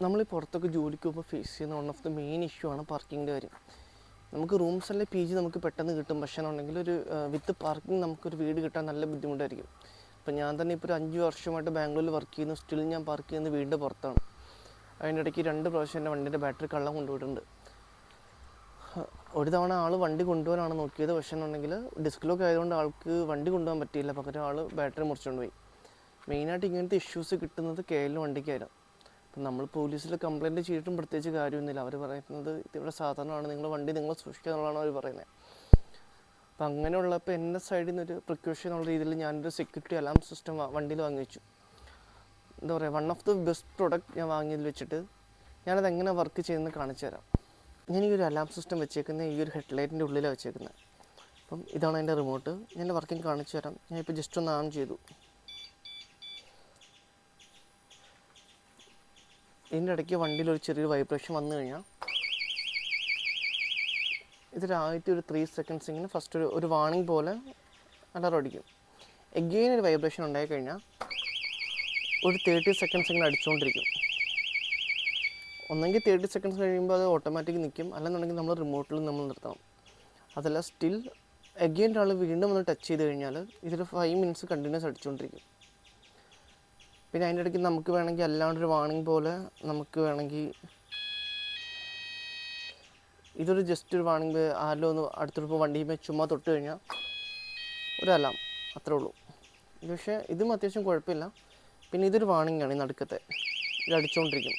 നമ്മൾ പുറത്തൊക്കെ ജോലിക്ക് പോകുമ്പോൾ ഫേസ് ചെയ്യുന്ന one of the main issue ആണ് പാർക്കിങ്ങിൻ്റെ കാര്യം. നമുക്ക് റൂംസ് അല്ലെ പി ജി നമുക്ക് പെട്ടെന്ന് കിട്ടും, പക്ഷേ ഉണ്ടെങ്കിൽ ഒരു വിത്ത് പാർക്കിംഗ് നമുക്കൊരു വീട് കിട്ടാൻ നല്ല ബുദ്ധിമുട്ടായിരിക്കും. അപ്പോൾ ഞാൻ തന്നെ ഇപ്പോൾ ഒരു 5 വർഷമായിട്ട് ബാംഗ്ലൂരിൽ വർക്ക് ചെയ്യുന്നു, സ്റ്റിൽ ഞാൻ പാർക്ക് ചെയ്യുന്നത് വീടിൻ്റെ പുറത്താണ്. അതിൻ്റെ ഇടയ്ക്ക് 2 പ്രാവശ്യം എൻ്റെ വണ്ടീൻ്റെ ബാറ്ററി കള്ളം കൊണ്ടുപോയിട്ടുണ്ട്. ഒരു തവണ ആൾ വണ്ടി കൊണ്ടുപോകാനാണ് നോക്കിയത്, പക്ഷേ എന്നുണ്ടെങ്കിൽ ഡിസ്ക് ലോക്ക് ആയതുകൊണ്ട് ആൾക്ക് വണ്ടി കൊണ്ടുപോകാൻ പറ്റിയില്ല, പകരം ആൾ ബാറ്ററി മുറിച്ചുകൊണ്ട് പോയി. മെയിനായിട്ട് ഇങ്ങനത്തെ ഇഷ്യൂസ് കിട്ടുന്നത് KL വണ്ടിക്കായിരുന്നു. അപ്പം നമ്മൾ പോലീസിൽ കംപ്ലയിൻറ്റ് ചെയ്തിട്ടും പ്രത്യേകിച്ച് കാര്യമൊന്നുമില്ല. അവർ പറയുന്നത് ഇതിവിടെ സാധാരണമാണ്, നിങ്ങൾ വണ്ടി നിങ്ങൾ സൂക്ഷിക്കുക എന്നുള്ളതാണ് അവർ പറയുന്നത്. അപ്പം അങ്ങനെയുള്ളപ്പോൾ എൻ്റെ സൈഡിൽ നിന്നൊരു പ്രിക്കോഷൻ എന്നുള്ള രീതിയിൽ ഞാനൊരു സെക്യൂരിറ്റി അലാം സിസ്റ്റം വണ്ടിയിൽ വാങ്ങി വെച്ചു. എന്താ പറയുക, one of the best product ഞാൻ വാങ്ങിയതിൽ വെച്ചിട്ട് ഞാനത് എങ്ങനെ വർക്ക് ചെയ്യുന്നത് കാണിച്ചു തരാം. ഞാൻ ഈ ഒരു അലാം സിസ്റ്റം വെച്ചേക്കുന്നത് ഈ ഒരു ഹെഡ്ലൈറ്റിൻ്റെ ഉള്ളിലാണ് വെച്ചേക്കുന്നത്. അപ്പം ഇതാണ് എൻ്റെ റിമോട്ട്. ഞാൻ വർക്കിംഗ് കാണിച്ചു തരാം. ഞാനിപ്പോൾ ജസ്റ്റ് ഒന്ന് ഓൺ ചെയ്തു. ഇതിൻ്റെ ഇടയ്ക്ക് വണ്ടിയിൽ ഒരു ചെറിയൊരു വൈബ്രേഷൻ വന്നു കഴിഞ്ഞാൽ ഇതിലാദ്യത്തെ ഒരു 3 സെക്കൻഡ്സ് ഇങ്ങനെ ഫസ്റ്റ് ഒരു വാർണിംഗ് പോലെ അലാറം അടിക്കും. എഗെയിൻ ഒരു വൈബ്രേഷൻ ഉണ്ടായിക്കഴിഞ്ഞാൽ ഒരു 30 സെക്കൻഡ്സ് ഇങ്ങനെ അടിച്ചുകൊണ്ടിരിക്കും. ഒന്നെങ്കിൽ 30 സെക്കൻഡ്സ് കഴിയുമ്പോൾ അത് ഓട്ടോമാറ്റിക് നിൽക്കും, അല്ലെന്നുണ്ടെങ്കിൽ നമ്മൾ റിമോട്ടിൽ നമ്മൾ നിർത്തണം. അതല്ല സ്റ്റിൽ എഗെയിൻ ഒരാൾ വീണ്ടും ഒന്ന് ടച്ച് ചെയ്ത് കഴിഞ്ഞാൽ ഇതിൽ 5 മിനിറ്റ്സ് കണ്ടിന്യൂസ് അടിച്ചുകൊണ്ടിരിക്കും. പിന്നെ അതിൻ്റെ ഇടയ്ക്ക് നമുക്ക് വേണമെങ്കിൽ അല്ലാണ്ടൊരു വാർണിംഗ് പോലെ നമുക്ക് വേണമെങ്കിൽ ഇതൊരു ജസ്റ്റ് ഒരു വാർണിംഗ്, ആരെങ്കിലും ഒന്ന് അടുത്തൊരു വണ്ടിയുമേ ചുമ്മാ തൊട്ട് കഴിഞ്ഞാൽ ഒരു അലാം, അത്രേ ഉള്ളൂ. പക്ഷേ ഇതും അത്യാവശ്യം കുഴപ്പമില്ല. പിന്നെ ഇതൊരു വാർണിംഗ് ആണ്, ഈ നടുക്കത്തെ ഇത് അടിച്ചുകൊണ്ടിരിക്കും.